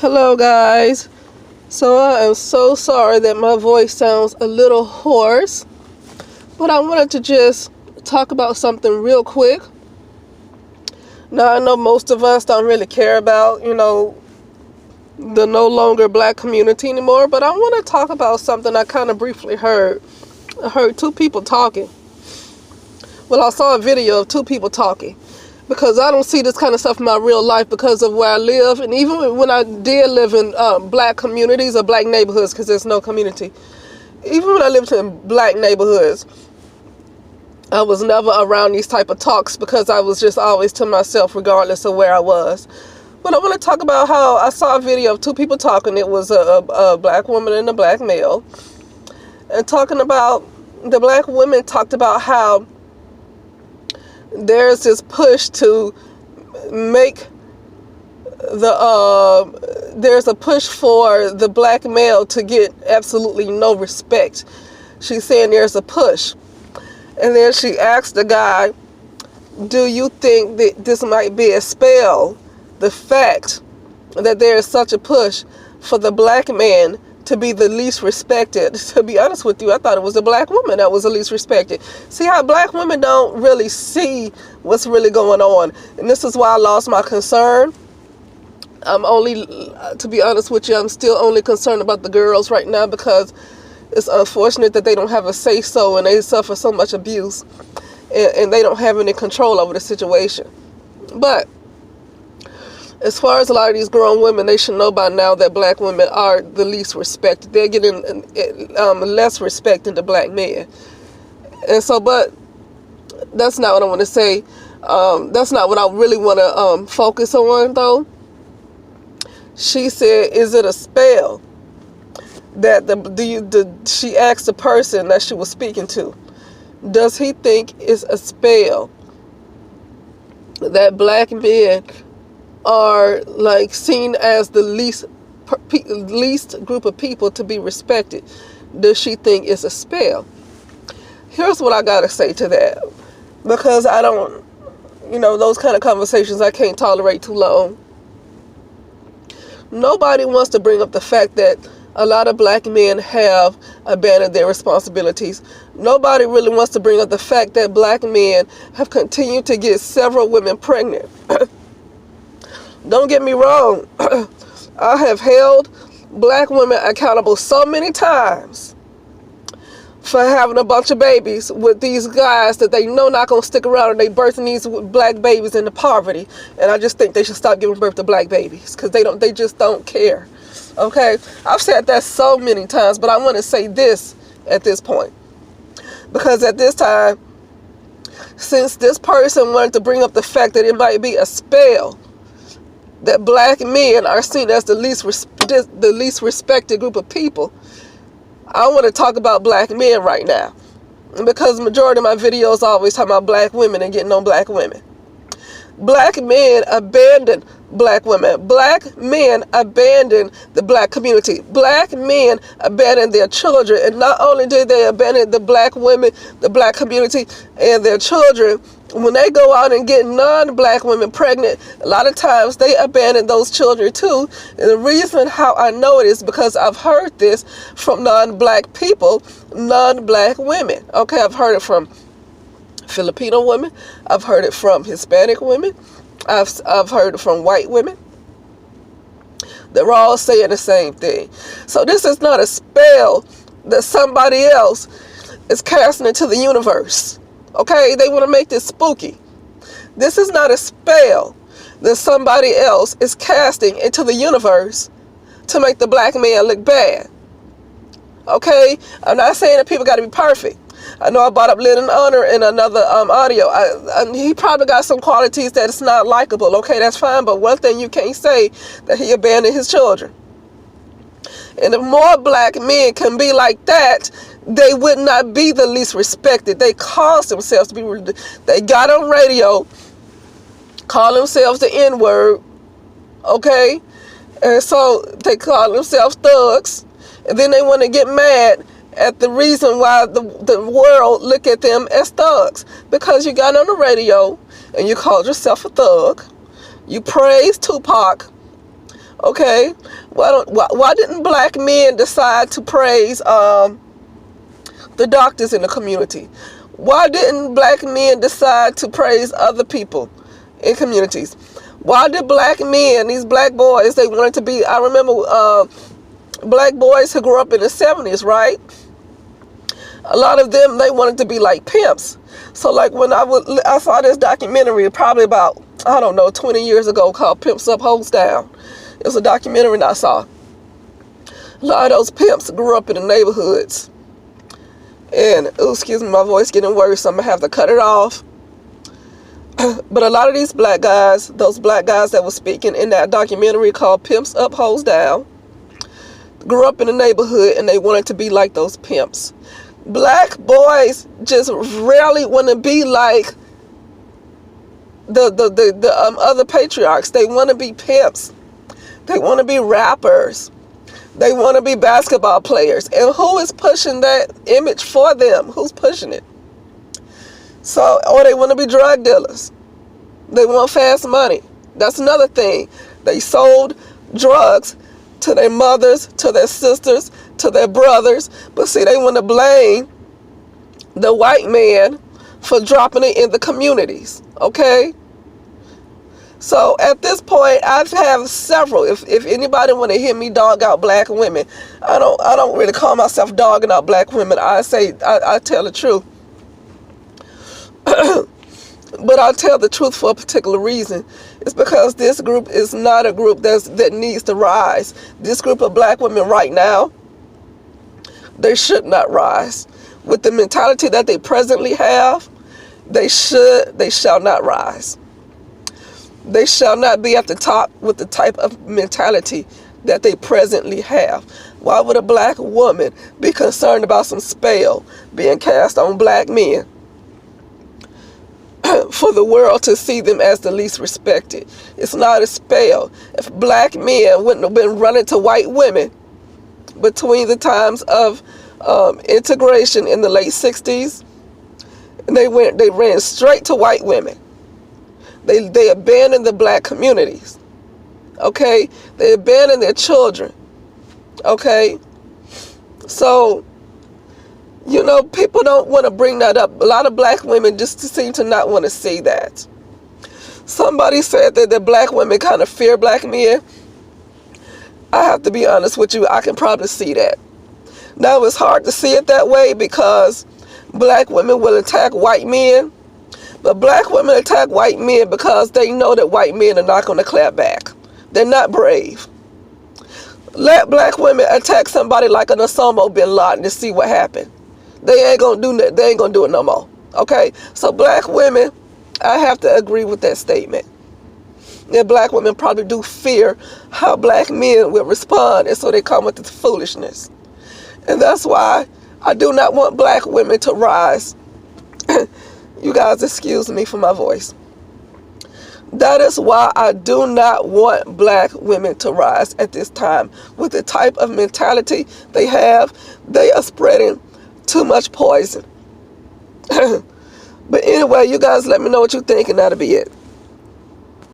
Hello guys. So I am so sorry that my voice sounds a little hoarse, but I wanted to just talk about something real quick. Now I know most of us don't really care about, the no longer black community anymore, but I want to talk about something I kind of briefly heard. I heard two people talking. Well, I saw a video of two people talking. Because I don't see this kind of stuff in my real life because of where I live. And even when I did live in black communities or black neighborhoods, because there's no community. Even when I lived in black neighborhoods, I was never around these type of talks because I was just always to myself regardless of where I was. But I want to talk about how I saw a video of two people talking. It was a black woman and a black male. And talking about, the black woman talked about how there's this push to make there's a push for the black male to get absolutely no respect. She's saying there's a push. And then she asked the guy, do you think that this might be a spell? The fact that there is such a push for the black man to be the least respected. To be honest with you, I thought it was the black woman that was the least respected. See how black women don't really see what's really going on. And this is why I lost my concern. I'm only, to be honest with you, I'm still only concerned about the girls right now because it's unfortunate that they don't have a say-so and they suffer so much abuse and they don't have any control over the situation. But as far as a lot of these grown women, they should know by now that black women are the least respected. They're getting less respect than the black men. And so, but that's not what I want to say. That's not what I really want to focus on, though. She said, is it a spell? That she asked the person that she was speaking to, does he think it's a spell that black men are like seen as the least group of people to be respected? Does she think it's a spell? Here's what I gotta say to that, because I don't, those kind of conversations I can't tolerate too long. Nobody wants to bring up the fact that a lot of black men have abandoned their responsibilities. Nobody really wants to bring up the fact that black men have continued to get several women pregnant. Don't get me wrong, I have held black women accountable so many times for having a bunch of babies with these guys that they know not going to stick around, and they birthing these black babies into poverty. And I just think they should stop giving birth to black babies because they just don't care. Okay? I've said that so many times, but I want to say this at this point. Because at this time, since this person wanted to bring up the fact that it might be a spell, that black men are seen as the least respected group of people, I want to talk about black men right now. Because the majority of my videos always talk about black women and getting on black women. Black men abandon black women. Black men abandon the black community. Black men abandon their children. And not only did they abandon the black women, the black community, and their children, when they go out and get non-black women pregnant, a lot of times they abandon those children too. And the reason how I know it is because I've heard this from non-black people, non-black women. Okay, I've heard it from Filipino women. I've heard it from Hispanic women. I've heard it from white women. They're all saying the same thing. So this is not a spell that somebody else is casting into the universe. Okay, they want to make this spooky. This is not a spell that somebody else is casting into the universe to make the black man look bad. Okay, I'm not saying that people got to be perfect. I know I brought up Lynn and Honor in another audio. He probably got some qualities that it's not likable. Okay, that's fine. But one thing you can't say, that he abandoned his children. And if more black men can be like that, they would not be the least respected. They caused themselves to be, they got on radio, call themselves the N-word, okay? And so they call themselves thugs. And then they want to get mad at the reason why the world look at them as thugs. Because you got on the radio and you called yourself a thug. You praised Tupac. Okay, why didn't black men decide to praise the doctors in the community? Why didn't black men decide to praise other people in communities? Why did black men, these black boys, they wanted to be, I remember black boys who grew up in the 70s, right? A lot of them, they wanted to be like pimps. So like when I saw this documentary probably about, I don't know, 20 years ago called Pimps Up, Hoes Down. It was a documentary that I saw. A lot of those pimps grew up in the neighborhoods. And, excuse me, my voice getting worse, so I'm going to have to cut it off. But a lot of these black guys, those black guys that were speaking in that documentary called Pimps Up, Hoes Down, grew up in the neighborhood and they wanted to be like those pimps. Black boys just rarely want to be like the other patriarchs. They want to be pimps. They want to be rappers. They want to be basketball players. And who is pushing that image for them? Who's pushing it? So, or they want to be drug dealers. They want fast money. That's another thing. They sold drugs to their mothers, to their sisters, to their brothers. But see, they want to blame the white man for dropping it in the communities. Okay? So at this point, I have several. If anybody want to hear me dog out black women, I don't really call myself dogging out black women. I tell the truth. But I tell the truth for a particular reason. It's because this group is not a group that needs to rise. This group of black women right now, they should not rise. With the mentality that they presently have, they shall not rise. They shall not be at the top with the type of mentality that they presently have. Why would a black woman be concerned about some spell being cast on black men for the world to see them as the least respected? It's not a spell. If black men wouldn't have been running to white women between the times of integration in the late 60s, and they ran straight to white women. They abandoned the black communities. Okay? They abandoned their children. Okay? So, you know, people don't want to bring that up. A lot of black women just seem to not want to see that. Somebody said that the black women kind of fear black men. I have to be honest with you, I can probably see that. Now, it's hard to see it that way because black women will attack white men. But black women attack white men because they know that white men are not going to clap back. They're not brave. Let black women attack somebody like an Osama bin Laden to see what happened. They ain't going to do that. They ain't going to do it no more. Okay? So black women, I have to agree with that statement. And black women probably do fear how black men will respond, and so they come with this foolishness. And that's why I do not want black women to rise. You guys excuse me for my voice. That is why I do not want black women to rise at this time. With the type of mentality they have, they are spreading too much poison. But anyway, you guys let me know what you think, and that'll be it.